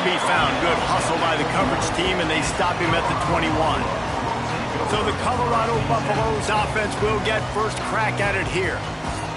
be found. Good hustle by the coverage team, and they stop him at the 21. So the Colorado Buffaloes offense will get first crack at it here.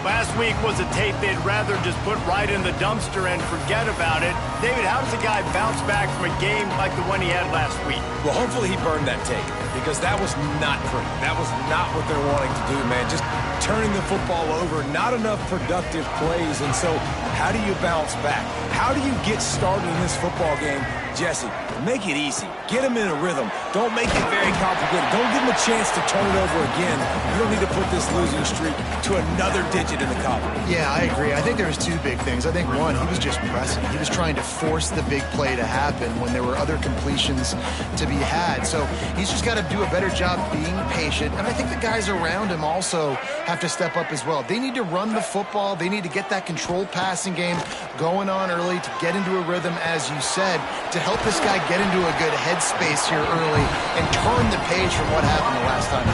Last week was a tape they'd rather just put right in the dumpster and forget about it. David, how does a guy bounce back from a game like the one he had last week? Well, hopefully he burned that tape, because that was not pretty. That was not what they're wanting to do, man. Just turning the football over, not enough productive plays. And so how do you bounce back? How do you get started in this football game? Jesse, make it easy. Get him in a rhythm. Don't make it very complicated. Don't give him a chance to turn it over again. You don't need to put this losing streak to another digit in the column. Yeah, I agree. I think there was two big things. I think, one, he was just pressing. He was trying to force the big play to happen when there were other completions to be had. So he's just got to do a better job being patient. And I think the guys around him also have to step up as well. They need to run the football. They need to get that controlled passing game going on early to get into a rhythm, as you said, to help this guy get into a good headspace here early and turn the page from what happened the last time.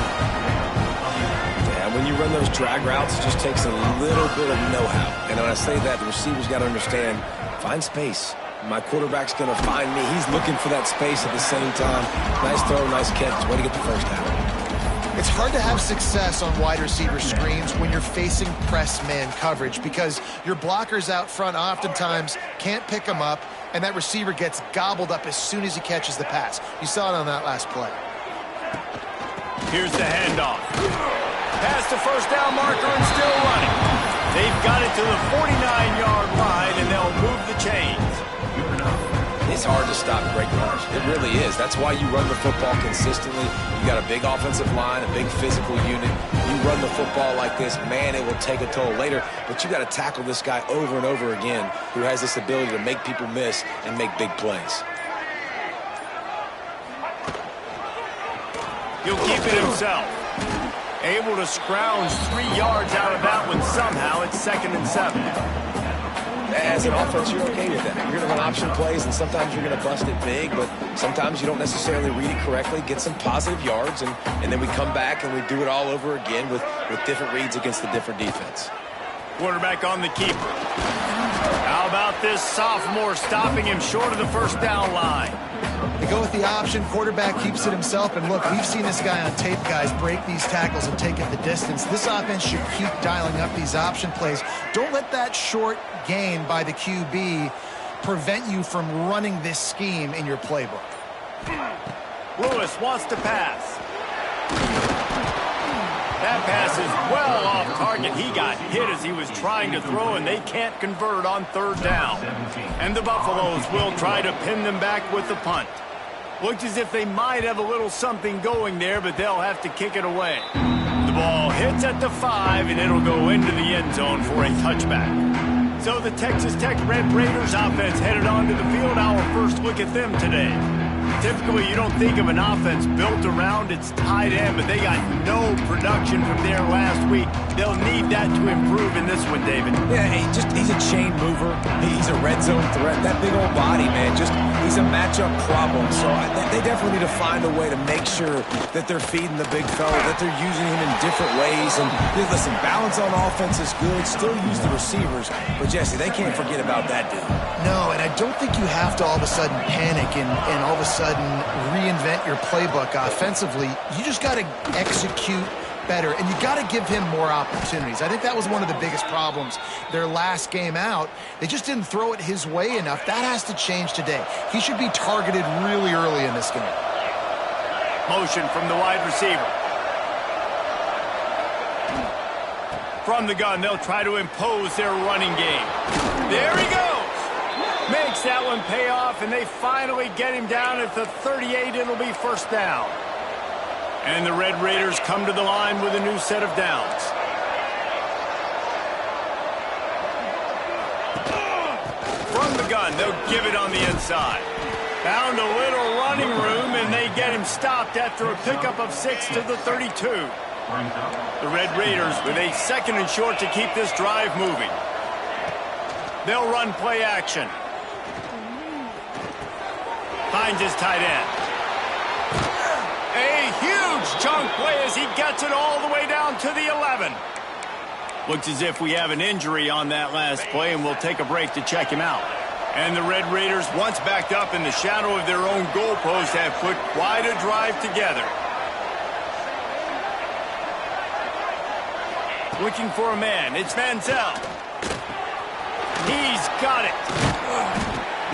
Yeah, when you run those drag routes, it just takes a little bit of know-how. And when I say that, the receiver's got to understand, find space. My quarterback's going to find me. He's looking for that space at the same time. Nice throw, nice catch. Way to get the first down. It's hard to have success on wide receiver screens when you're facing press man coverage, because your blockers out front oftentimes can't pick them up, and that receiver gets gobbled up as soon as he catches the pass. You saw it on that last play. Here's the handoff. Past the first down marker and still running. They've got it to the 49-yard line, and they'll move the chains. It's hard to stop great runners. It really is. That's why you run the football consistently. You got a big offensive line, a big physical unit. You run the football like this, man, it will take a toll later. But you got to tackle this guy over and over again, who has this ability to make people miss and make big plays. He'll keep it himself. Able to scrounge 3 yards out of that one somehow. It's 2nd and 7. As an offense, you're okay with that. You're going to run option plays, and sometimes you're going to bust it big, but sometimes you don't necessarily read it correctly, get some positive yards, and then we come back and we do it all over again with different reads against the different defense. Quarterback on the keeper. How about this sophomore stopping him short of the first down line? They go with the option. Quarterback keeps it himself. And look, we've seen this guy on tape, guys, break these tackles and take it the distance. This offense should keep dialing up these option plays. Don't let that short gain by the QB prevent you from running this scheme in your playbook. Lewis wants to pass. That pass is well off target. He got hit as he was trying to throw, and they can't convert on 3rd down. And the Buffaloes will try to pin them back with the punt. Looks as if they might have a little something going there, but they'll have to kick it away. The ball hits at the 5, and it'll go into the end zone for a touchback. So the Texas Tech Red Raiders offense headed onto the field. Our first look at them today. Typically, you don't think of an offense built around its tight end, but they got no production from there last week. They'll need that to improve in this one, David. Yeah, he's a chain mover. He's a red zone threat. That big old body, man, he's a matchup problem. So they definitely need to find a way to make sure that they're feeding the big fella, that they're using him in different ways. And listen, balance on offense is good. Still use the receivers. But, Jesse, they can't forget about that dude. No, and I don't think you have to all of a sudden panic and all of a sudden reinvent your playbook offensively. You just got to execute better, and you got to give him more opportunities. I think that was one of the biggest problems their last game out. They just didn't throw it his way enough. That has to change today. He should be targeted really early in this game. Motion from the wide receiver. From the gun, they'll try to impose their running game. There he goes. Makes that one pay off, and they finally get him down at the 38. It'll be 1st down. And the Red Raiders come to the line with a new set of downs. From the gun, they'll give it on the inside. Found a little running room, and they get him stopped after a pickup of 6 to the 32. The Red Raiders with a 2nd and short to keep this drive moving. They'll run play action. Finds his tight end. A huge chunk play as he gets it all the way down to the 11. Looks as if we have an injury on that last play, and we'll take a break to check him out. And the Red Raiders, once backed up in the shadow of their own goalpost, have put quite a drive together. Looking for a man. It's Manziel. He's got it.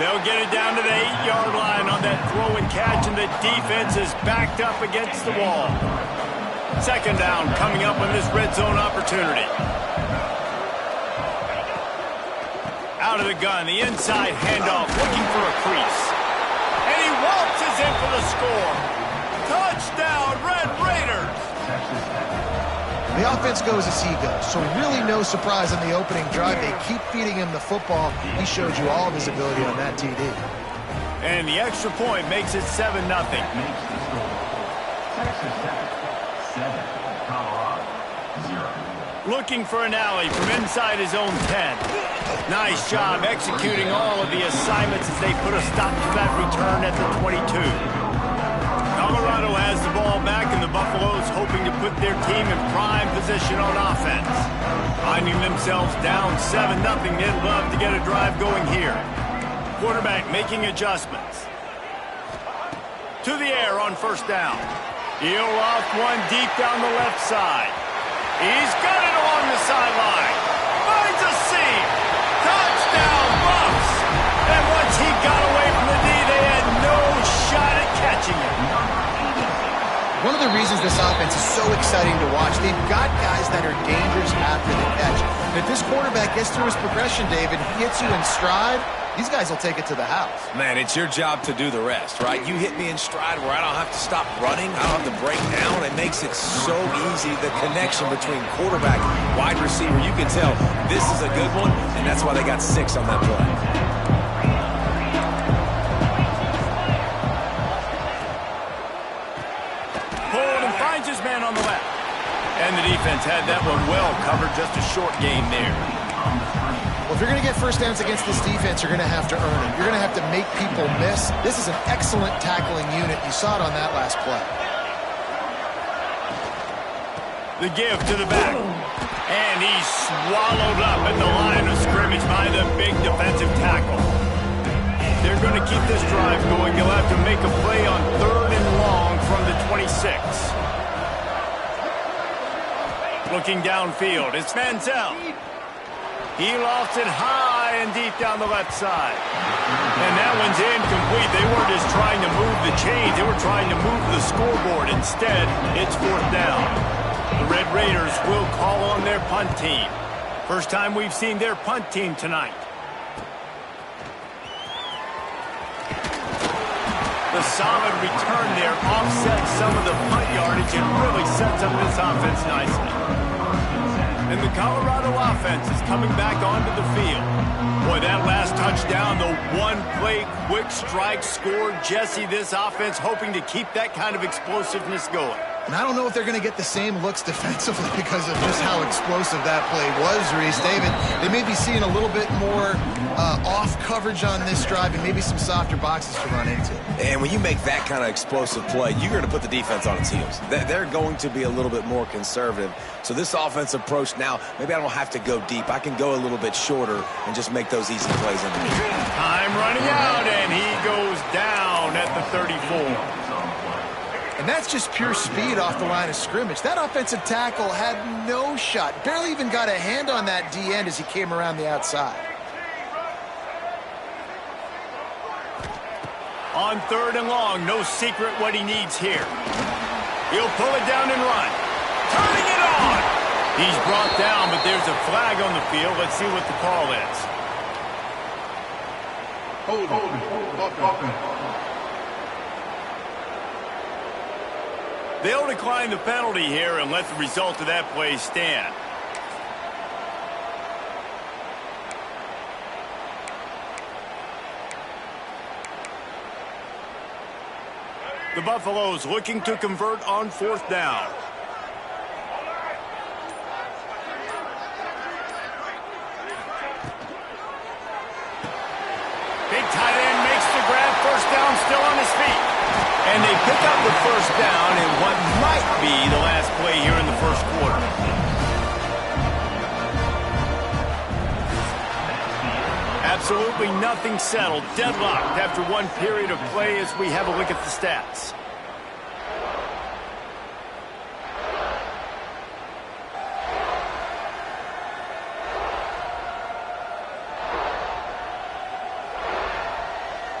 They'll get it down to the 8-yard line on that throw and catch, and the defense is backed up against the wall. Second down coming up on this red zone opportunity. Out of the gun, the inside handoff, looking for a crease. And he waltzes in for the score. Touchdown, Red Raiders! The offense goes as he goes, so really no surprise on the opening drive. They keep feeding him the football. He showed you all of his ability on that TD. And the extra point makes it 7-0. Looking for an alley from inside his own 10. Nice job executing all of the assignments as they put a stop to that return at the 22. Colorado has the ball back, and the Buffaloes hoping to put their team in prime position on offense. Finding themselves down 7-0, they'd love to get a drive going here. Quarterback making adjustments. To the air on first down. He'll off one deep down the left side. He's got it along the sideline. Finds a seam. Touchdown, Buffs. And once he got away from the D, they had no shot at catching him. One of the reasons this offense is so exciting to watch, they've got guys that are dangerous after the catch. And if this quarterback gets through his progression, David, he hits you in stride, these guys will take it to the house. Man, it's your job to do the rest, right? You hit me in stride where I don't have to stop running. I don't have to break down. It makes it so easy, the connection between quarterback, wide receiver. You can tell this is a good one, and that's why they got 6 on that play. His man on the left. And the defense had that one well covered, just a short gain there. Well, if you're going to get first downs against this defense, you're going to have to earn it. You're going to have to make people miss. This is an excellent tackling unit. You saw it on that last play. The give to the back. And he's swallowed up at the line of scrimmage by the big defensive tackle. They're going to keep this drive going. You'll have to make a play on 3rd and long from the 26. Looking downfield, it's Manziel. He lofts it high and deep down the left side. And that one's incomplete. They weren't just trying to move the chains. They were trying to move the scoreboard. Instead, it's 4th down. The Red Raiders will call on their punt team. First time we've seen their punt team tonight. The solid return there offsets some of the punt yardage and really sets up this offense nicely. And the Colorado offense is coming back onto the field. Boy, that last touchdown, the one-play quick strike score. Jesse, this offense hoping to keep that kind of explosiveness going. And I don't know if they're going to get the same looks defensively because of just how explosive that play was, Reese. David, they may be seeing a little bit more off coverage on this drive and maybe some softer boxes to run into. And when you make that kind of explosive play, you're going to put the defense on its heels. They're going to be a little bit more conservative. So this offensive approach now, maybe I don't have to go deep. I can go a little bit shorter and just make those easy plays underneath. Time running out, and he goes down at the 34. And that's just pure speed off the line of scrimmage. That offensive tackle had no shot. Barely even got a hand on that D-end as he came around the outside. On 3rd and long, no secret what he needs here. He'll pull it down and run. Turning it on. He's brought down, but there's a flag on the field. Let's see what the call is. They'll decline the penalty here and let the result of that play stand. The Buffaloes looking to convert on 4th down. Big tight end makes the grab. First down, still on his feet. And they pick up the first down in what might be the last play here in the first quarter. Absolutely nothing settled. Deadlocked after one period of play as we have a look at the stats.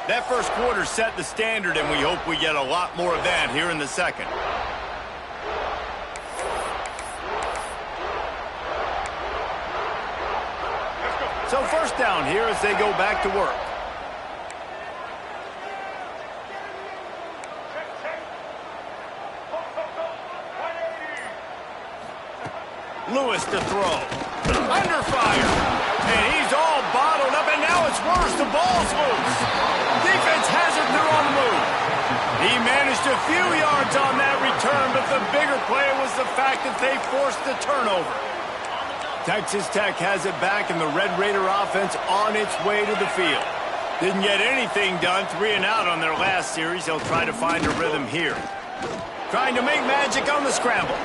That first quarter set the standard, and we hope we get a lot more of that here in the second. So first down here as they go back to work. Lewis to throw. Under fire. And he's all bottled up, and now it's worse. The ball's loose. Defense has it. They're on the move. He managed a few yards on that return, but the bigger play was the fact that they forced the turnover. Texas Tech has it back, and the Red Raider offense on its way to the field. Didn't get anything done, 3 and out on their last series. They'll try to find a rhythm here. Trying to make magic on the scramble.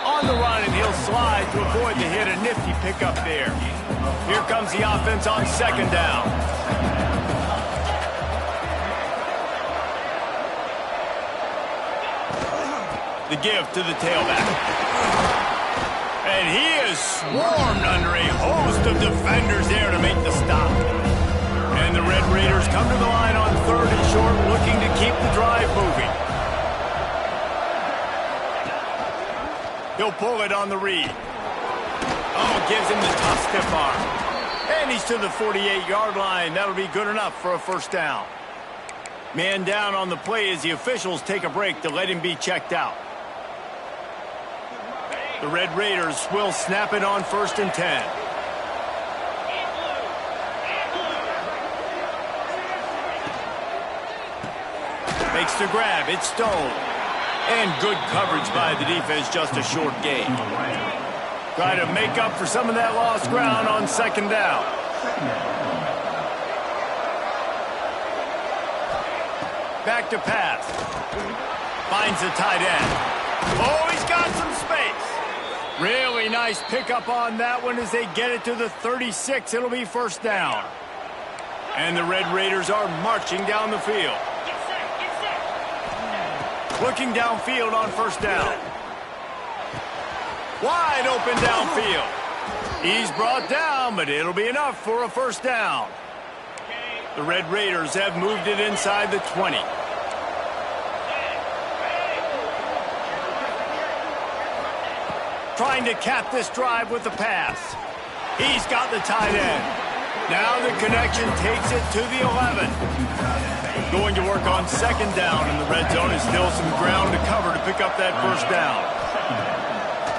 On the run, and he'll slide to avoid the hit. A nifty pickup there. Here comes the offense on second down. The give to the tailback. And he is swarmed under a host of defenders there to make the stop. And the Red Raiders come to the line on third and short, looking to keep the drive moving. He'll pull it on the read. Oh, gives him the tough stiff arm. And he's to the 48-yard line. That'll be good enough for a first down. Man down on the play as the officials take a break to let him be checked out. The Red Raiders will snap it on 1st and 10. Makes the grab. It's Stone. And good coverage by the defense, just a short gain. Try to make up for some of that lost ground on second down. Back to pass. Finds the tight end. Oh, he's got some space. Really nice pickup on that one as they get it to the 36. It'll be first down. And the Red Raiders are marching down the field. Looking downfield on first down. Wide open downfield. He's brought down, but it'll be enough for a first down. The Red Raiders have moved it inside the 20. Trying to cap this drive with the pass. He's got the tight end. Now the connection takes it to the 11. Going to work on second down, and the red zone is still some ground to cover to pick up that first down.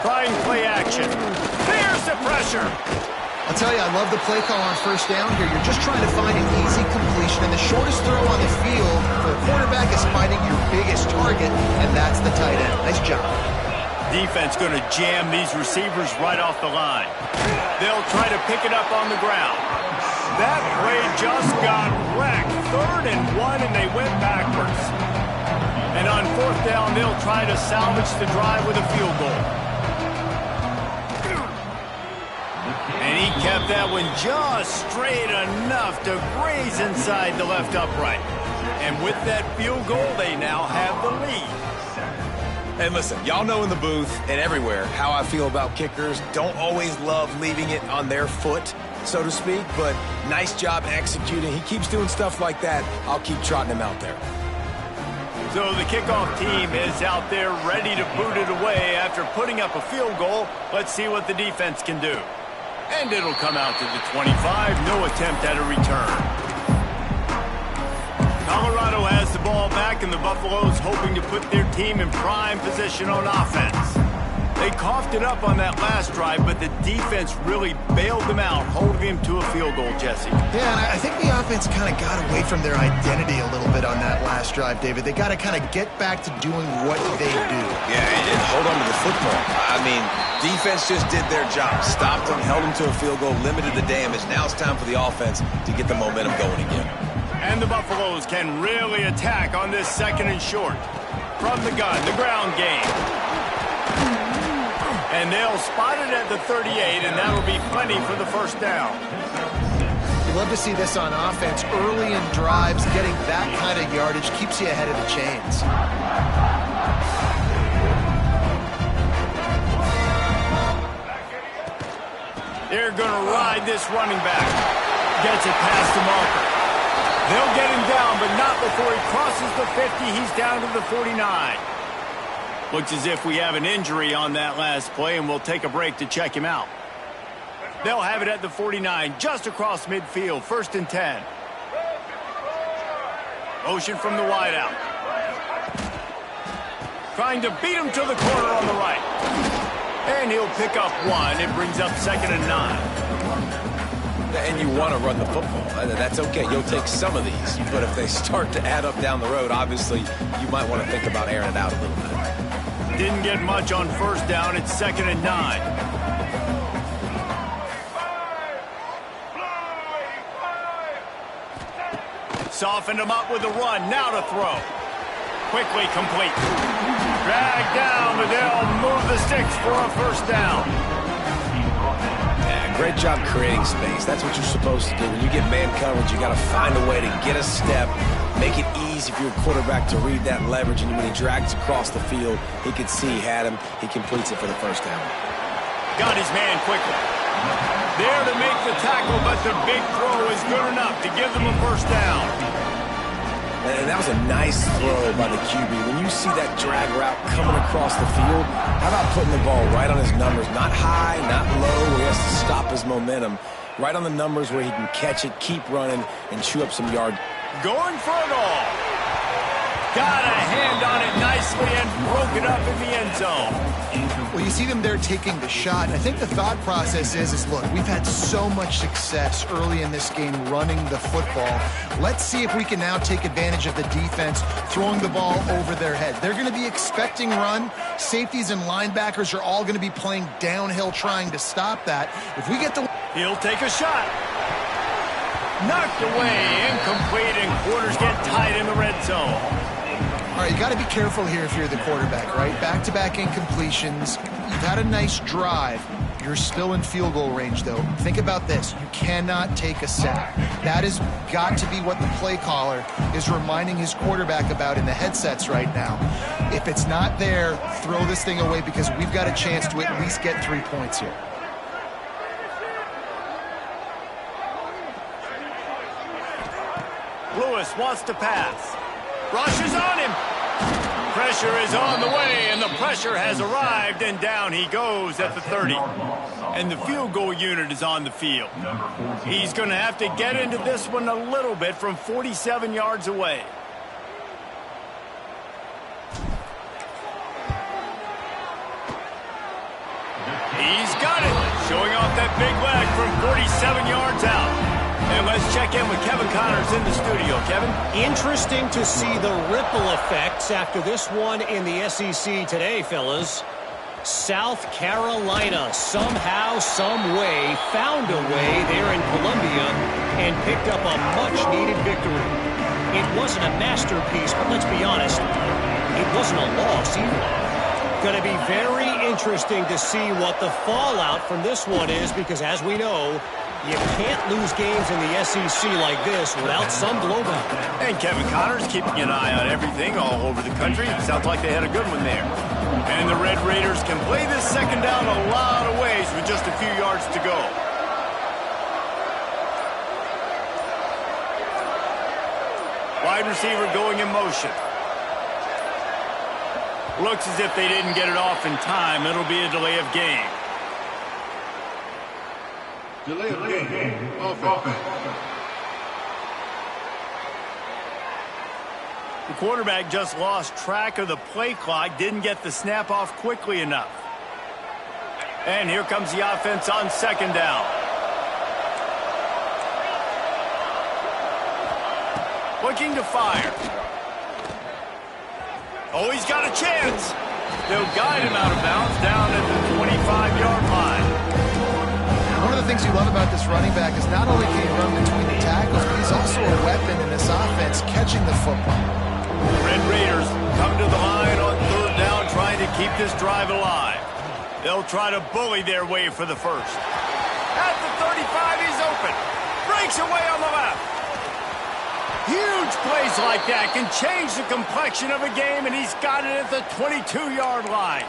Trying play action. There's the pressure. I'll tell you, I love the play call on first down here. You're just trying to find an easy completion, and the shortest throw on the field for a quarterback is finding your biggest target, and that's the tight end. Nice job. Defense going to jam these receivers right off the line. They'll try to pick it up on the ground. That play just got wrecked. 3rd and 1, and they went backwards. And on 4th down, they'll try to salvage the drive with a field goal. And he kept that one just straight enough to graze inside the left upright. And with that field goal, they now have the lead. And listen, y'all know in the booth and everywhere how I feel about kickers. Don't always love leaving it on their foot, so to speak, but nice job executing. He keeps doing stuff like that. I'll keep trotting him out there. So the kickoff team is out there ready to boot it away after putting up a field goal. Let's see what the defense can do. And it'll come out to the 25. No attempt at a return. Colorado has the ball back, and the Buffaloes hoping to put their team in prime position on offense. They coughed it up on that last drive, but the defense really bailed them out, holding him to a field goal, Jesse. Yeah, and I think the offense kind of got away from their identity a little bit on that last drive, David. They got to kind of get back to doing what they do. Yeah, and hold on to the football. I mean, defense just did their job. Stopped them, held them to a field goal, limited the damage. Now it's time for the offense to get the momentum going again. And the Buffaloes can really attack on this 2nd and short. From the gun, the ground game. And they'll spot it at the 38, and that'll be plenty for the first down. You love to see this on offense. Early in drives, getting that kind of yardage keeps you ahead of the chains. They're going to ride this running back. Gets it past the marker. They'll get him down, but not before he crosses the 50. He's down to the 49. Looks as if we have an injury on that last play, and we'll take a break to check him out. They'll have it at the 49, just across midfield, 1st and 10. Motion from the wideout. Trying to beat him to the corner on the right. And he'll pick up 1. It brings up 2nd and 9. And you want to run the football. That's okay. You'll take some of these. But if they start to add up down the road, obviously, you might want to think about airing it out a little bit. Didn't get much on 1st down. It's 2nd and 9. Softened him up with a run. Now to throw. Quickly complete. Dragged down, but they'll move the sticks for a 1st down. Yeah, great job creating space. That's what you're supposed to do. When you get man coverage, you got to find a way to get a step, make it easy for your quarterback to read that leverage, and when he drags across the field, he could see he had him. He completes it for the 1st down. Got his man quickly. There to make the tackle, but the big throw is good enough to give them a 1st down. And that was a nice throw by the QB. When you see that drag route coming across the field, how about putting the ball right on his numbers? Not high, not low, where he has to stop his momentum. Right on the numbers where he can catch it, keep running, and chew up some yards. Going for it all. Got a hand on it nicely and broke it up in the end zone. Well, you see them there taking the shot. I think the thought process is look, we've had so much success early in this game running the football. Let's see if we can now take advantage of the defense throwing the ball over their head. They're going to be expecting run. Safeties and linebackers are all going to be playing downhill trying to stop that. If we get the... He'll take a shot. Knocked away, incomplete, and quarters get tight in the red zone. All right, you got to be careful here if you're the quarterback, right? Back-to-back incompletions. You've had a nice drive. You're still in field goal range, though. Think about this. You cannot take a sack. That has got to be what the play caller is reminding his quarterback about in the headsets right now. If it's not there, throw this thing away because we've got a chance to at least get 3 points here. Lewis wants to pass. Rushes on him. Pressure is on the way, and the pressure has arrived, and down he goes at the 30. And the field goal unit is on the field. He's going to have to get into this one a little bit from 47 yards away. He's got it, showing off that big leg from 47 yards out. And let's check in with Kevin Connors in the studio. Kevin? Interesting to see the ripple effects after this one in the SEC today, fellas. South Carolina somehow, some way, found a way there in Columbia and picked up a much-needed victory. It wasn't a masterpiece, but let's be honest, it wasn't a loss either. Going to be very interesting to see what the fallout from this one is because, as we know, you can't lose games in the SEC like this without some blowback. And Kevin Connors keeping an eye on everything all over the country. Sounds like they had a good one there. And the Red Raiders can play this 2nd down a lot of ways with just a few yards to go. Wide receiver going in motion. Looks as if they didn't get it off in time. It'll be a delay of game. Delay of game. Offense. The quarterback just lost track of the play clock, didn't get the snap off quickly enough. And here comes the offense on 2nd down. Looking to fire. Oh, he's got a chance. They'll guide him out of bounds down at the 25-yard line. One of the things you love about this running back is not only can he run between the tackles, but he's also a weapon in this offense catching the football. Red Raiders come to the line on 3rd down trying to keep this drive alive. They'll try to bully their way for the 1st. At the 35, he's open. breaks away on the left. Huge plays like that can change the complexion of a game, and he's got it at the 22-yard line.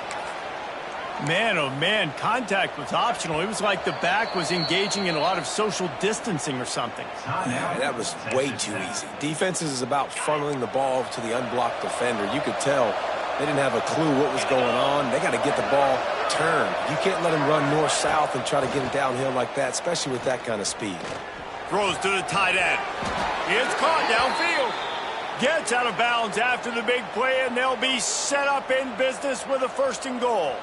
Man, oh man, contact was optional. It was like the back was engaging in a lot of social distancing or something. Yeah, that was way too easy. Defenses is about funneling the ball to the unblocked defender. You could tell they didn't have a clue what was going on. They got to get the ball turned. You can't let him run north-south and try to get it downhill like that, especially with that kind of speed. Throws to the tight end. It's caught downfield. Gets out of bounds after the big play, and they'll be set up in business with a 1st and goal.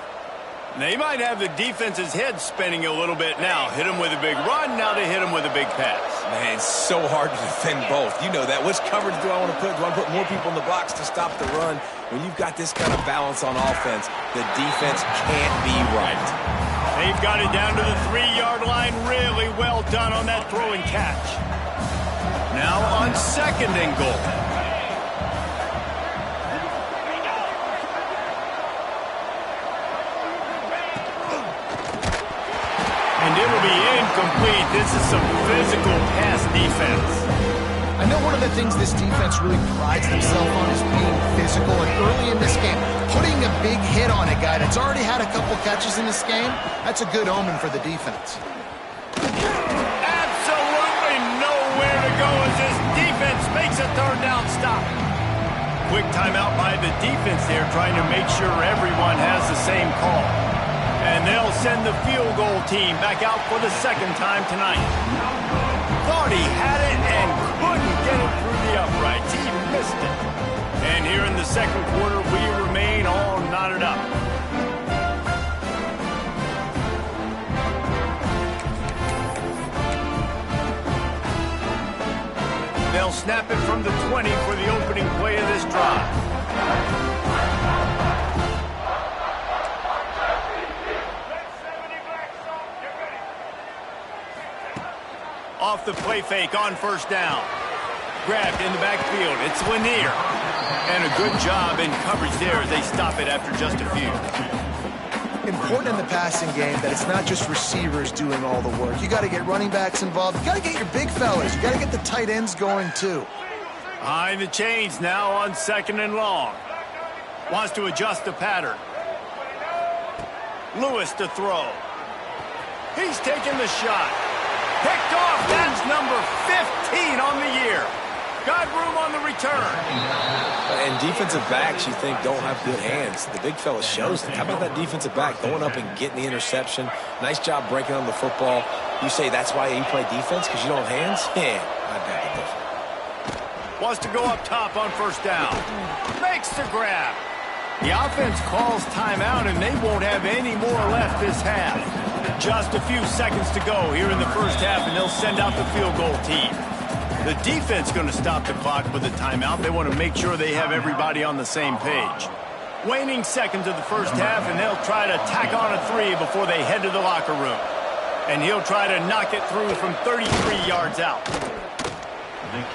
They might have the defense's head spinning a little bit now. Hit him with a big run, now they hit him with a big pass. Man, it's so hard to defend both. You know that. Which coverage do I want to put? Do I put more people in the box to stop the run? When you've got this kind of balance on offense, the defense can't be right. They've got it down to the 3-yard line. Really well done on that throw and catch. Now on 2nd and goal. And it'll be incomplete. This is some physical pass defense. I know one of the things this defense really prides themselves on is being physical, and early in this game, putting a big hit on a guy that's already had a couple catches in this game, that's a good omen for the defense. Absolutely nowhere to go as this defense makes a 3rd down stop. Quick timeout by the defense there, trying to make sure everyone has the same call. And they'll send the field goal team back out for the 2nd time tonight. Thought he had it and couldn't get it through the uprights. He missed it. And here in the 2nd quarter, we remain all knotted up. They'll snap it from the 20 for the opening play of this drive. Off the play fake on 1st down. Grabbed in the backfield. It's Lanier. And a good job in coverage there as they stop it after just a few. Important in the passing game that it's not just receivers doing all the work. You got to get running backs involved. You got to get your big fellas. You got to get the tight ends going too. Behind the chains now on 2nd and long. Wants to adjust the pattern. Lewis to throw. He's taking the shot. Picked off. That's number 15 on the year. Got room on the return. And defensive backs, you think, don't have good hands. The big fella shows it. How about that defensive back going up and getting the interception? Nice job breaking on the football. You say that's why you play defense, because you don't have hands? Yeah, I bet it different. Wants to go up top on 1st down. Makes the grab. The offense calls timeout, and they won't have any more left this half. Just a few seconds to go here in the 1st half, and they'll send out the field goal team. The defense going to stop the clock with a timeout. They want to make sure they have everybody on the same page. Waning seconds of the 1st half, and they'll try to tack on a 3 before they head to the locker room. And he'll try to knock it through from 33 yards out.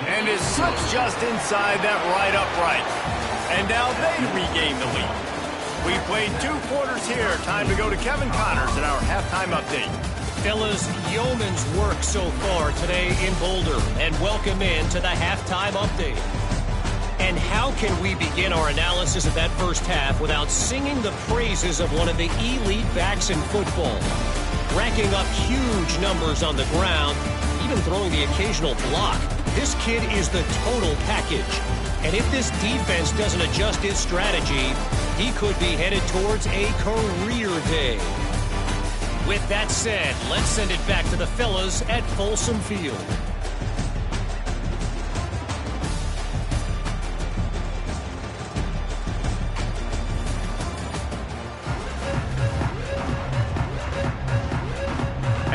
And it slips just inside that right upright. And now they regain the lead. We played 2 quarters here. Time to go to Kevin Connors in our halftime update. Fellas, yeoman's work so far today in Boulder, and welcome in to the halftime update. And how can we begin our analysis of that 1st half without singing the praises of one of the elite backs in football? Racking up huge numbers on the ground, even throwing the occasional block. This kid is the total package. And if this defense doesn't adjust its strategy, he could be headed towards a career day. With that said, let's send it back to the fellas at Folsom Field.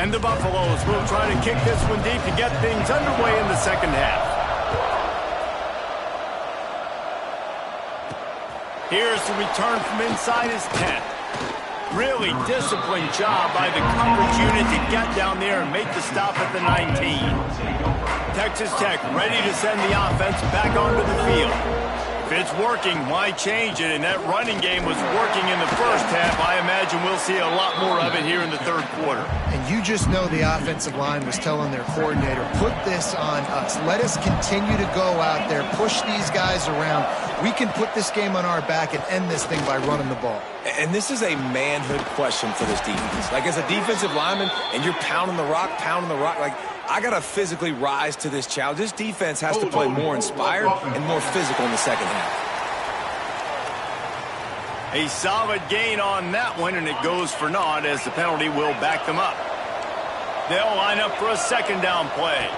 And the Buffaloes will try to kick this one deep to get things underway in the 2nd half. Here's the return from inside his 10. Really disciplined job by the coverage unit to get down there and make the stop at the 19. Texas Tech ready to send the offense back onto the field. It's working. Why change it? And that running game was working in the first half. I imagine we'll see a lot more of it here in the third quarter. And you just know the offensive line was telling their coordinator, put this on us. Let us continue to go out there, push these guys around. We can put this game on our back and end this thing by running the ball. And this is a manhood question for this defense. Like, as a defensive lineman, and you're pounding the rock, like, I got to physically rise to this challenge. This defense has to play more inspired and more physical in the second half. A solid gain on that one, and it goes for naught as the penalty will back them up. They'll line up for a second down play,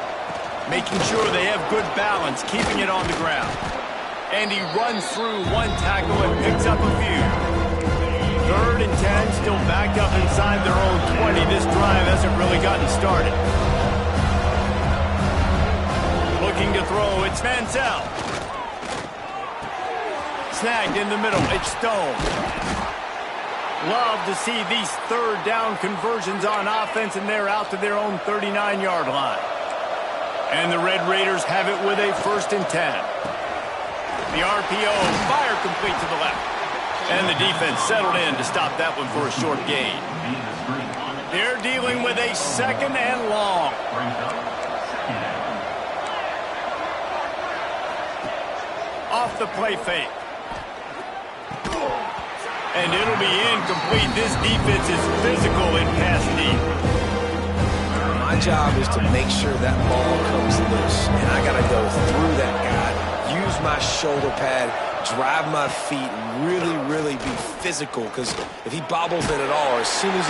making sure they have good balance, keeping it on the ground. And he runs through one tackle and picks up a few. 3rd and 10, still backed up inside their own 20. This drive hasn't really gotten started. Looking to throw, it's Mansell. Snagged in the middle, it's Stone. Love to see these 3rd down conversions on offense, and they're out to their own 39-yard line. And the Red Raiders have it with a 1st and 10. The RPO, fire complete to the left. And the defense settled in to stop that one for a short gain. They're dealing with a 2nd and long. Off the play fake. And it'll be incomplete. This defense is physical in pass deep. My job is to make sure that ball comes loose. And I got to go through that guy, use my shoulder pad, drive my feet, really, really be physical. Because if he bobbles it at all, as soon as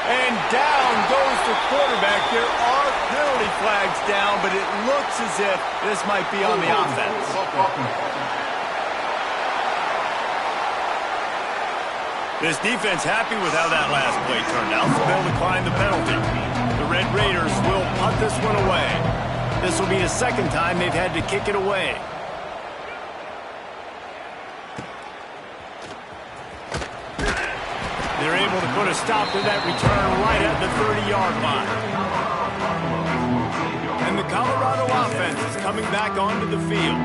And down goes the quarterback. There are penalty flags down, but it looks as if this might be on the offense. This defense happy with how that last play turned out, so they'll decline the penalty. The Red Raiders will punt this one away. This will be the 2nd time they've had to kick it away. They're able to put a stop to that return right at the 30-yard line. And the Colorado offense is coming back onto the field.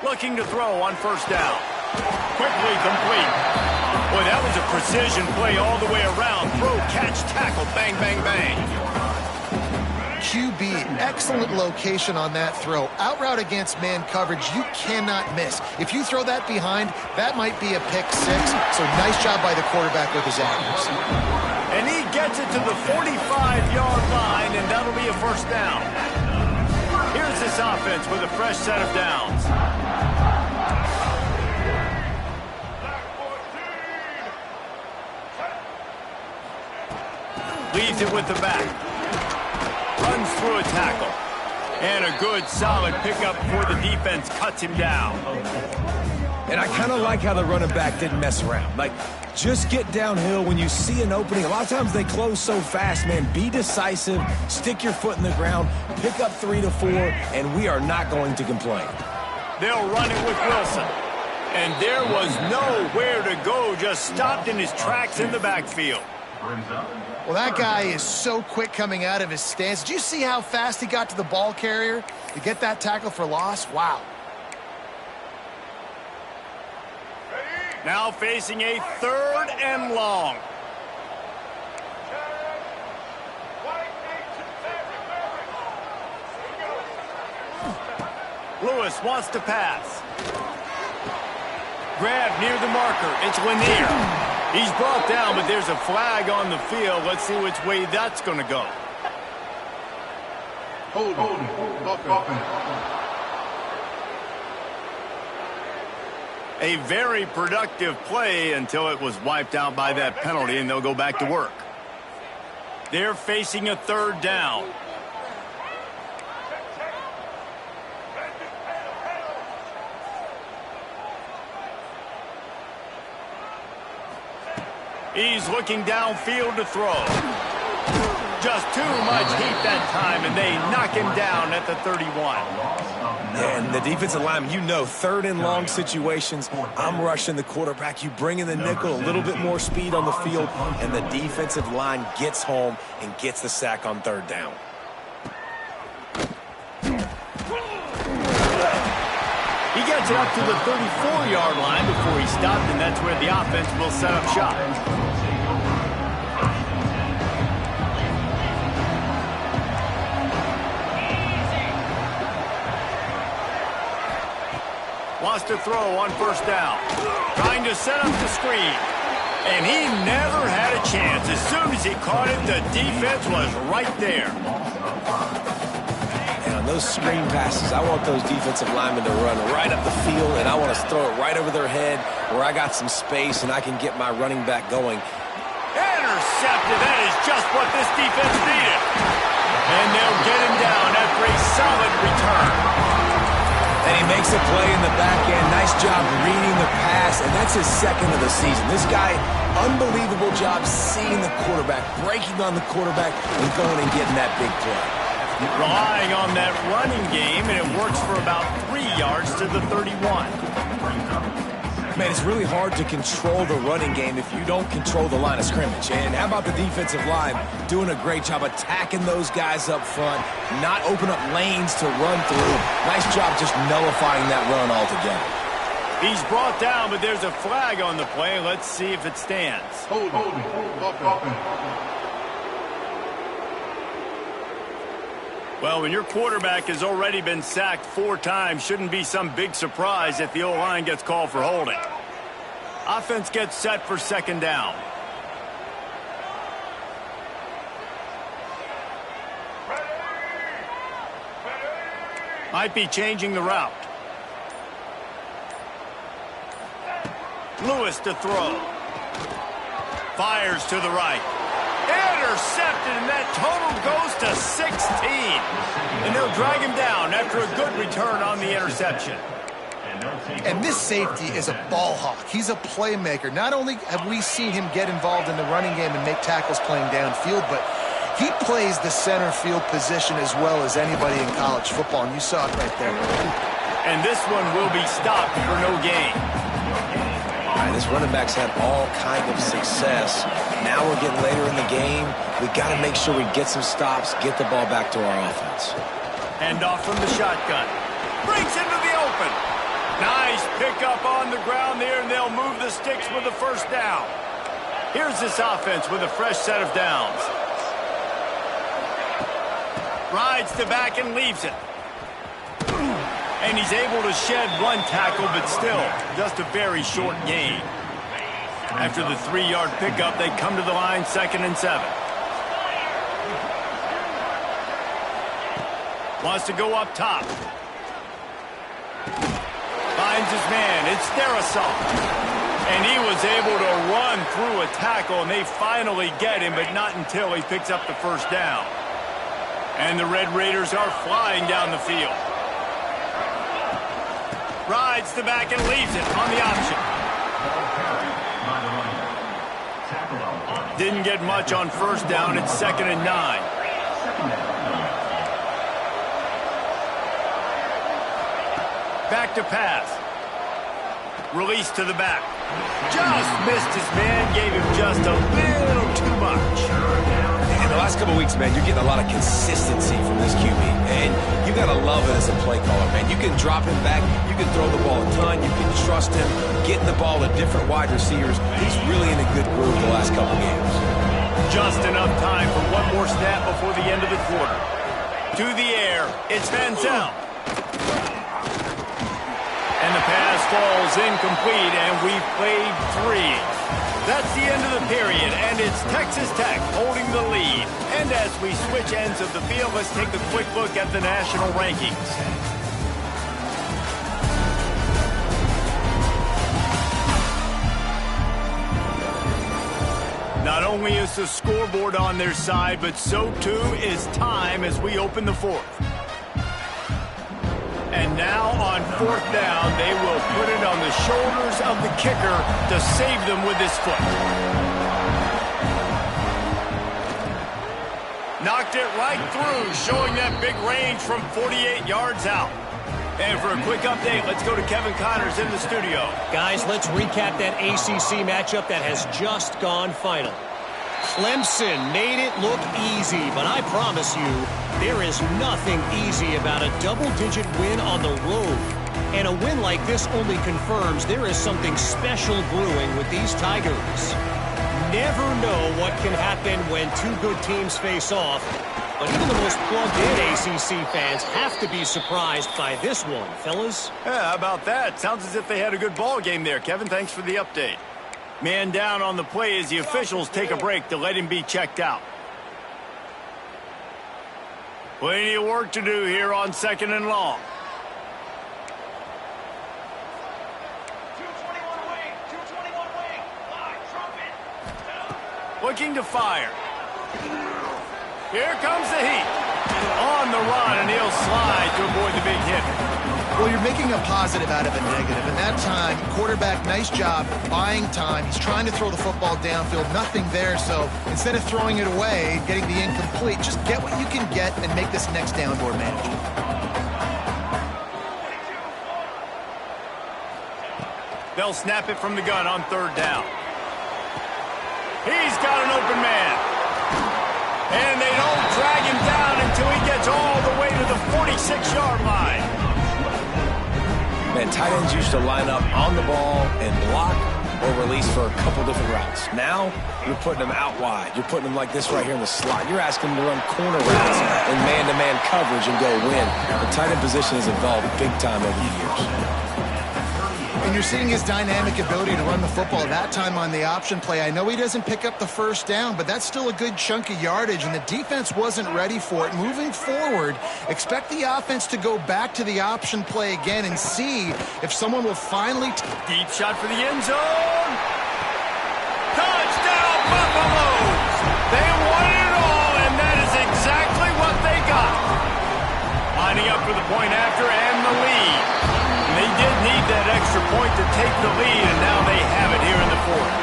Looking to throw on 1st down. Quickly complete. Boy, that was a precision play all the way around. Throw, catch, tackle, bang, bang, bang. QB, excellent location on that throw. Out route against man coverage, you cannot miss. If you throw that behind, that might be a pick 6. So nice job by the quarterback with his accuracy. And he gets it to the 45-yard line, and that'll be a 1st down. Here's this offense with a fresh set of downs. Leaves it with the back. Runs through a tackle. And a good, solid pickup before the defense cuts him down. And I kind of like how the running back didn't mess around. Like, just get downhill when you see an opening. A lot of times they close so fast, man. Be decisive, stick your foot in the ground, pick up 3 to 4, and we are not going to complain. They'll run it with Wilson. And there was nowhere to go, just stopped in his tracks in the backfield. Well, that guy is so quick coming out of his stance. Did you see how fast he got to the ball carrier to get that tackle for loss? Wow. Now facing a 3rd and long. Lewis wants to pass. Grab near the marker. It's Lanier. He's brought down, but there's a flag on the field. Let's see which way that's going to go. Holding. A very productive play until it was wiped out by that penalty, and they'll go back to work. They're facing a 3rd down. He's looking downfield to throw. Just too much heat that time, and they knock him down at the 31. And the defensive lineman, you know, third and long situations, I'm rushing the quarterback. You bring in the nickel, a little bit more speed on the field, and the defensive line gets home and gets the sack on third down. He gets it up to the 34-yard line before he stopped, and that's where the offense will set up shop. Wants to throw on first down. Trying to set up the screen. And he never had a chance. As soon as he caught it, the defense was right there. And on those screen passes, I want those defensive linemen to run right up the field, and I want to throw it right over their head where I got some space and I can get my running back going. Intercepted. That is just what this defense needed. And they'll get him down after a solid return. And he makes a play in the back end. Nice job reading the pass, and that's his second of the season. This guy, unbelievable job seeing the quarterback, breaking on the quarterback, and going and getting that big play. Relying on that running game, and it works for about 3 yards to the 31. Man, it's really hard to control the running game if you don't control the line of scrimmage. And how about the defensive line doing a great job attacking those guys up front, not open up lanes to run through. Nice job just nullifying that run altogether. He's brought down, but there's a flag on the play. Let's see if it stands. Holding. Offense. Well, when your quarterback has already been sacked 4 times, shouldn't be some big surprise if the O-line gets called for holding. Offense gets set for second down. Might be changing the route. Lewis to throw. Fires to the right. Intercepted, and that total goes to 16. And they'll drag him down after a good return on the interception. And this safety is a ball hawk. He's a playmaker. Not only have we seen him get involved in the running game and make tackles playing downfield, but he plays the center field position as well as anybody in college football, and you saw it right there. And this one will be stopped for no gain. All right, this running back's had all kind of success. Now we're getting later in the game. We got to make sure we get some stops, get the ball back to our offense. Hand off from the shotgun. Brings into the open. Nice pickup on the ground there, and they'll move the sticks with the first down. Here's this offense with a fresh set of downs. Rides the back and leaves it. And he's able to shed one tackle, but still just a very short gain. After the 3-yard pickup, they come to the line 2nd and 7. Wants to go up top. Finds his man. It's Darisaw. And he was able to run through a tackle, and they finally get him, but not until he picks up the first down. And the Red Raiders are flying down the field. Rides the back and leaves it on the option. Didn't get much on first down. It's 2nd and 9. Back to pass. Release to the back. Just missed his man. Gave him just a little too much. In the last couple of weeks, man, you're getting a lot of consistency from this QB. And you got to love it as a play caller, man. You can drop him back. You can throw the ball a ton. You can trust him. Getting the ball to different wide receivers. He's really in a good groove the last couple of games. Just enough time for one more snap before the end of the quarter. To the air. It's Manziel. And the pass falls incomplete, and we've played 3. That's the end of the period, and it's Texas Tech holding the lead. And as we switch ends of the field, let's take a quick look at the national rankings. Not only is the scoreboard on their side, but so too is time as we open the 4th. And now on 4th down, they will put it on the shoulders of the kicker to save them with his foot. Knocked it right through, showing that big range from 48 yards out. And for a quick update, let's go to Kevin Connors in the studio. Guys, let's recap that ACC matchup that has just gone final. Clemson made it look easy, but I promise you, there is nothing easy about a double-digit win on the road. And a win like this only confirms there is something special brewing with these Tigers. Never know what can happen when two good teams face off, but even the most plugged-in ACC fans have to be surprised by this one, fellas. Yeah, how about that? Sounds as if they had a good ball game there, Kevin. Thanks for the update. Man down on the play as the officials take a break to let him be checked out. Plenty of work to do here on 2nd and long. Looking to fire. Here comes the heat. On the run, and he'll slide to avoid the big hit. Well, you're making a positive out of a negative. And that time, quarterback, nice job buying time. He's trying to throw the football downfield. Nothing there. So instead of throwing it away, getting the incomplete, just get what you can get and make this next down more manageable. They'll snap it from the gun on 3rd down. He's got an open man. And they don't drag him down until he gets all the way to the 46-yard line. Man, tight ends used to line up on the ball and block or release for a couple different routes. Now, you're putting them out wide. You're putting them like this right here in the slot. You're asking them to run corner routes in man-to-man coverage and go win. The tight end position has evolved big time over the years. And you're seeing his dynamic ability to run the football that time on the option play. I know he doesn't pick up the 1st down, but that's still a good chunk of yardage, and the defense wasn't ready for it. Moving forward, expect the offense to go back to the option play again and see if someone will finally... Deep shot for the end zone. Touchdown, Buffaloes! They wanted it all, and that is exactly what they got. Lining up for the point after and the lead. They did need that extra point to take the lead, and now they have it here in the 4th.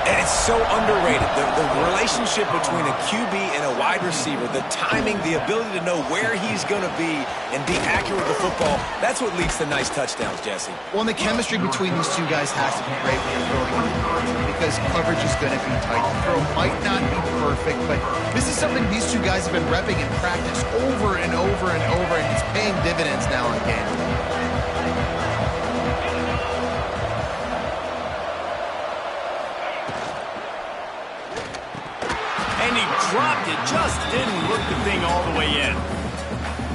And it's so underrated. The relationship between a QB and a wide receiver, the timing, the ability to know where he's going to be and be accurate with the football, that's what leads to nice touchdowns, Jesse. Well, and the chemistry between these two guys has to be great when you're throwing because coverage is going to be tight. The throw might not be perfect, but this is something these two guys have been repping in practice over and over and over, and it's paying dividends now in games. Dropped it, just didn't work the thing all the way in.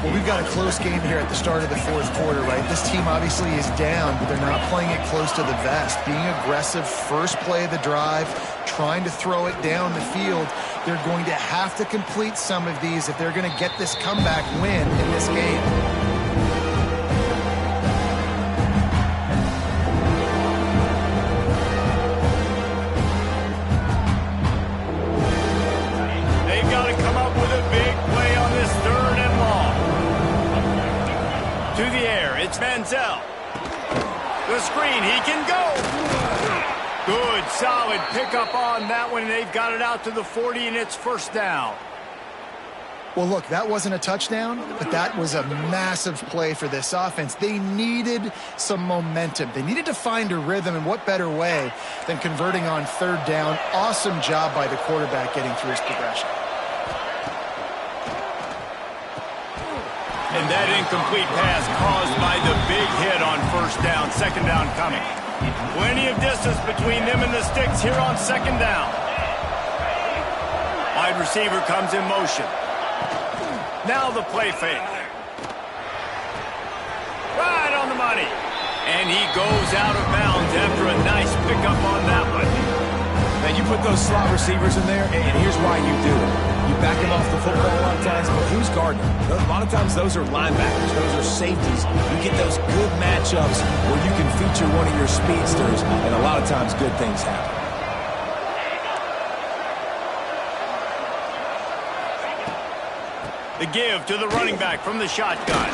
Well, we've got a close game here at the start of the 4th quarter, right? This team obviously is down, but they're not playing it close to the vest. Being aggressive, first play of the drive, trying to throw it down the field. They're going to have to complete some of these if they're going to get this comeback win in this game. It's Manziel. The screen, he can go. Good, solid pickup on that one. They've got it out to the 40, and it's 1st down. Well, look, that wasn't a touchdown, but that was a massive play for this offense. They needed some momentum. They needed to find a rhythm, and what better way than converting on 3rd down. Awesome job by the quarterback getting through his progression. And that incomplete pass caused by the big hit on 1st down. 2nd down coming. Plenty of distance between them and the sticks here on 2nd down. Wide receiver comes in motion. Now the play fake. Right on the money. And he goes out of bounds after a nice pickup on that one. Now, you put those slot receivers in there, and here's why you do it. You back him off the football a lot of times, but who's guarding him? A lot of times those are linebackers. Those are safeties. You get those good matchups where you can feature one of your speedsters, and a lot of times good things happen. The give to the running back from the shotgun.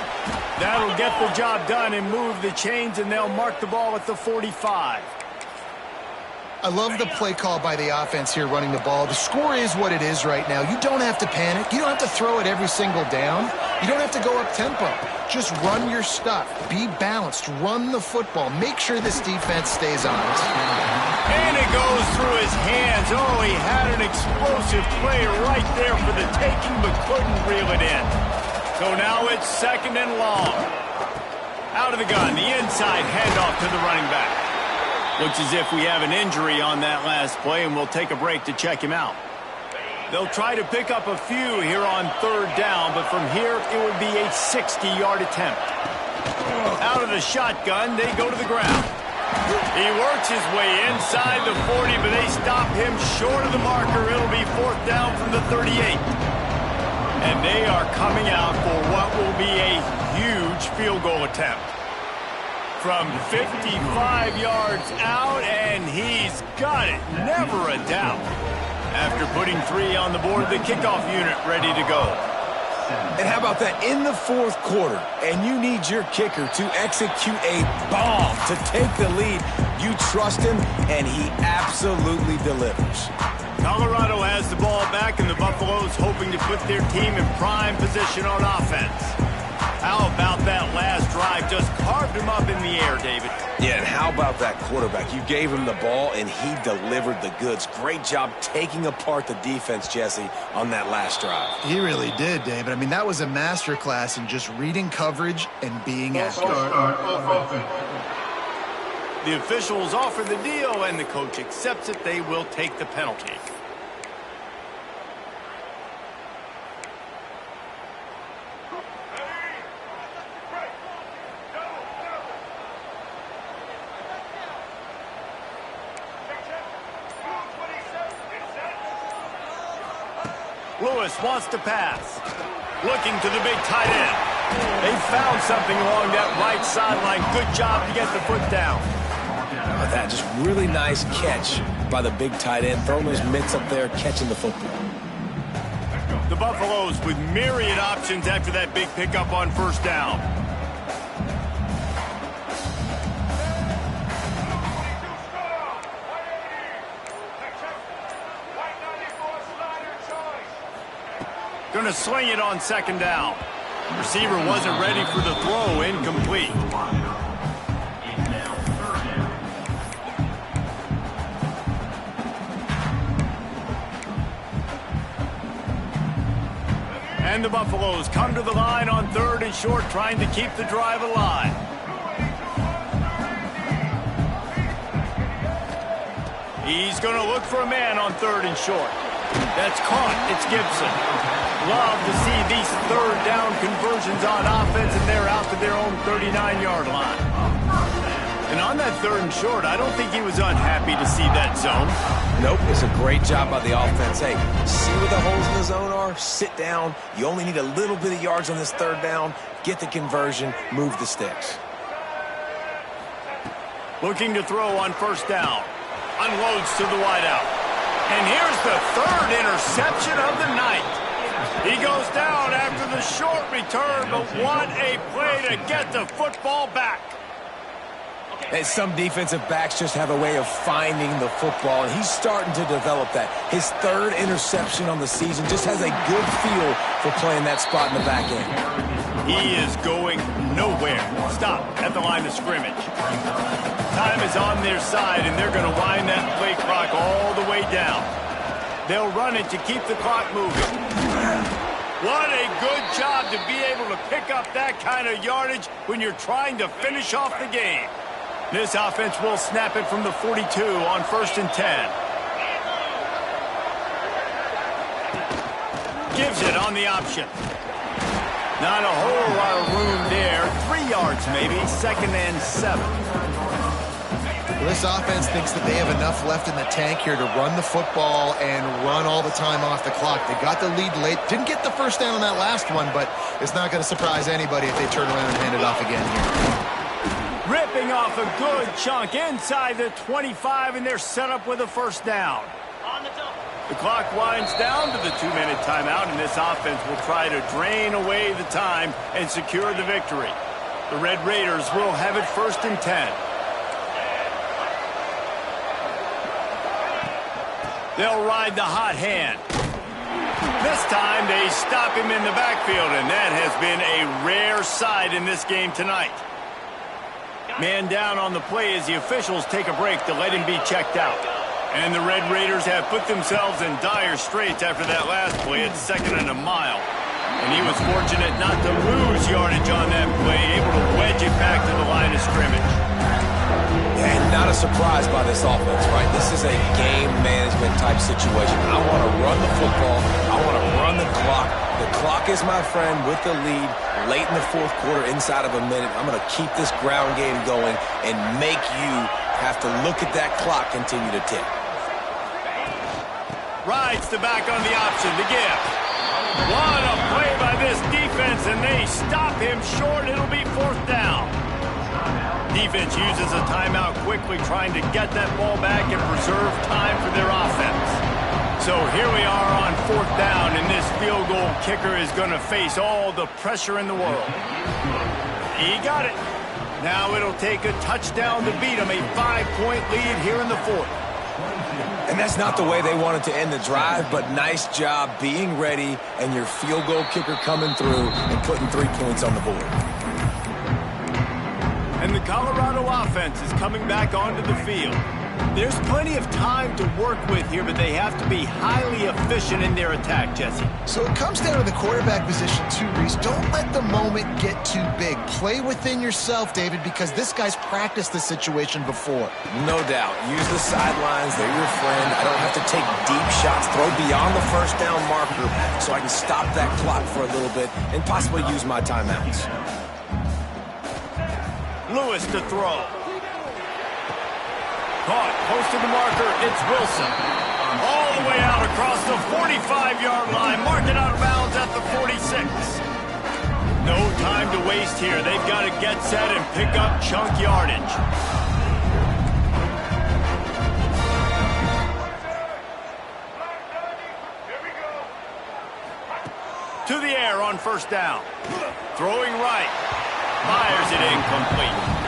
That'll get the job done and move the chains, and they'll mark the ball at the 45. I love the play call by the offense here running the ball. The score is what it is right now. You don't have to panic. You don't have to throw it every single down. You don't have to go up tempo. Just run your stuff. Be balanced. Run the football. Make sure this defense stays honest. And it goes through his hands. Oh, he had an explosive play right there for the taking, but couldn't reel it in. So now it's 2nd and long. Out of the gun, the inside handoff to the running back. Looks as if we have an injury on that last play, and we'll take a break to check him out. They'll try to pick up a few here on 3rd down, but from here it would be a 60-yard attempt. Out of the shotgun, they go to the ground. He works his way inside the 40, but they stop him short of the marker. It'll be 4th down from the 38. And they are coming out for what will be a huge field goal attempt. From 55 yards out, and he's got it. Never a doubt. After putting 3 on the board, the kickoff unit ready to go. And how about that? In the 4th quarter, and you need your kicker to execute a bomb to take the lead. You trust him, and he absolutely delivers. Colorado has the ball back, and the Buffaloes hoping to put their team in prime position on offense. How about that last drive? Just carved him up in the air, David. Yeah, and how about that quarterback? You gave him the ball, and he delivered the goods. Great job taking apart the defense, Jesse, on that last drive. He really did, David. I mean, that was a masterclass in just reading coverage and being accurate. The officials offer the deal, and the coach accepts it. They will take the penalty. Lewis wants to pass. Looking to the big tight end. They found something along that right sideline. Good job to get the foot down. That just really nice catch by the big tight end. Throwing those mitts up there, catching the football. The Buffaloes with myriad options after that big pickup on 1st down. Going to sling it on 2nd down. Receiver wasn't ready for the throw. Incomplete. And the Buffaloes come to the line on 3rd and short, trying to keep the drive alive. He's going to look for a man on 3rd and short. That's caught. It's Gibson. Love to see these 3rd down conversions on offense, and they're out to their own 39-yard line. And on that 3rd and short, I don't think he was unhappy to see that zone. Nope, it's a great job by the offense. Hey, see where the holes in the zone are? Sit down. You only need a little bit of yards on this 3rd down. Get the conversion. Move the sticks. Looking to throw on 1st down. Unloads to the wideout. And here's the 3rd interception of the night. He goes down after the short return, but what a play to get the football back. And some defensive backs just have a way of finding the football, and he's starting to develop that. His 3rd interception on the season just has a good feel for playing that spot in the back end. He is going nowhere. Stop at the line of scrimmage. Time is on their side, and they're going to wind that play clock all the way down. They'll run it to keep the clock moving. What a good job to be able to pick up that kind of yardage when you're trying to finish off the game. This offense will snap it from the 42 on 1st and 10. Gives it on the option. Not a whole lot of room there. 3 yards maybe, 2nd and 7. Well, this offense thinks that they have enough left in the tank here to run the football and run all the time off the clock. They got the lead late. Didn't get the 1st down on that last one, but it's not going to surprise anybody if they turn around and hand it off again here. Ripping off a good chunk inside the 25, and they're set up with a 1st down. The clock winds down to the 2-minute timeout, and this offense will try to drain away the time and secure the victory. The Red Raiders will have it 1st and 10. They'll ride the hot hand. This time they stop him in the backfield, and that has been a rare sight in this game tonight. Man down on the play as the officials take a break to let him be checked out. And the Red Raiders have put themselves in dire straits after that last play at 2nd and a mile. And he was fortunate not to lose yardage on that play, able to wedge it back to the line of scrimmage. And not a surprise by this offense, right? This is a game management type situation. I want to run the football. I want to run the clock. The clock is my friend with the lead late in the 4th quarter, inside of a minute. I'm going to keep this ground game going and make you have to look at that clock continue to tick. Rides the back on the option to give. What a play by this defense, and they stop him short. It'll be 4th down. Defense uses a timeout quickly, trying to get that ball back and preserve time for their offense. So here we are on 4th down, and this field goal kicker is going to face all the pressure in the world. He got it. Now it'll take a touchdown to beat him, a 5-point lead here in the 4th. And that's not the way they wanted to end the drive, but nice job being ready and your field goal kicker coming through and putting 3 points on the board. And the Colorado offense is coming back onto the field. There's plenty of time to work with here, but they have to be highly efficient in their attack, Jesse. So it comes down to the quarterback position too, Reese. Don't let the moment get too big. Play within yourself, David, because this guy's practiced this situation before. No doubt. Use the sidelines. They're your friend. I don't have to take deep shots, throw beyond the 1st down marker so I can stop that clock for a little bit and possibly use my timeouts. Lewis to throw. Caught close to the marker. It's Wilson. All the way out across the 45-yard line. Mark it out of bounds at the 46. No time to waste here. They've got to get set and pick up chunk yardage. To the air on 1st down. Throwing right. Fires it incomplete.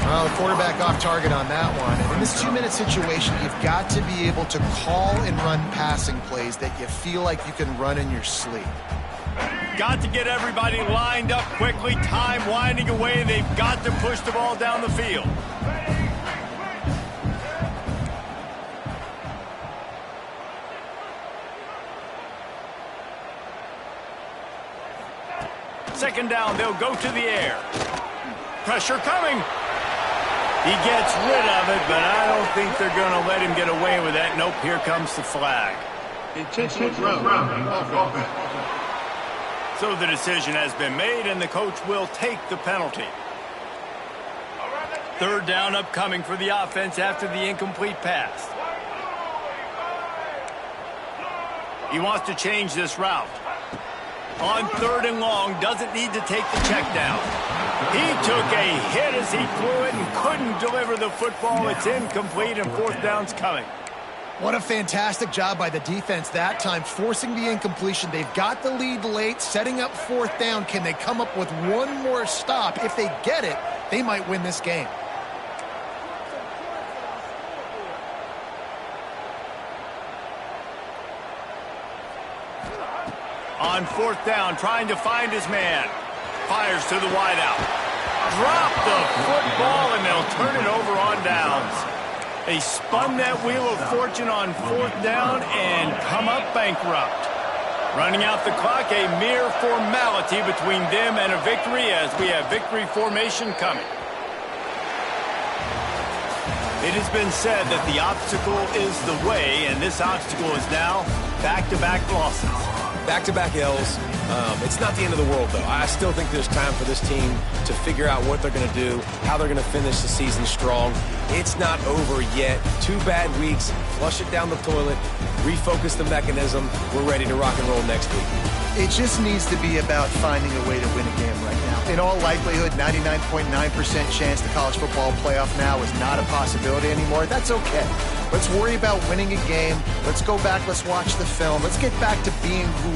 Well, the quarterback off target on that one. And in this 2-minute situation, you've got to be able to call and run passing plays that you feel like you can run in your sleep. Got to get everybody lined up quickly. Time winding away. They've got to push the ball down the field. Second down, they'll go to the air. Pressure coming. He gets rid of it, but I don't think they're going to let him get away with that. Nope, here comes the flag. Intentional grounding off offense. So the decision has been made, and the coach will take the penalty. 3rd down upcoming for the offense after the incomplete pass. He wants to change this route. On 3rd and long, doesn't need to take the check down. He took a hit as he threw it and couldn't deliver the football. It's incomplete, and 4th down's coming. What a fantastic job by the defense that time, forcing the incompletion. They've got the lead late, setting up 4th down. Can they come up with one more stop? If they get it, they might win this game. On 4th down, trying to find his man. Fires to the wideout. Drop the football, and they'll turn it over on downs. They spun that wheel of fortune on 4th down and come up bankrupt. Running out the clock, a mere formality between them and a victory as we have victory formation coming. It has been said that the obstacle is the way, and this obstacle is now back-to-back losses. Back-to-back L's. It's not the end of the world, though. I still think there's time for this team to figure out what they're going to do, how they're going to finish the season strong. It's not over yet. 2 bad weeks. Flush it down the toilet. Refocus the mechanism. We're ready to rock and roll next week. It just needs to be about finding a way to win a game right now. In all likelihood, 99.9% chance the college football playoff now is not a possibility anymore. That's okay. Let's worry about winning a game. Let's go back. Let's watch the film. Let's get back to being who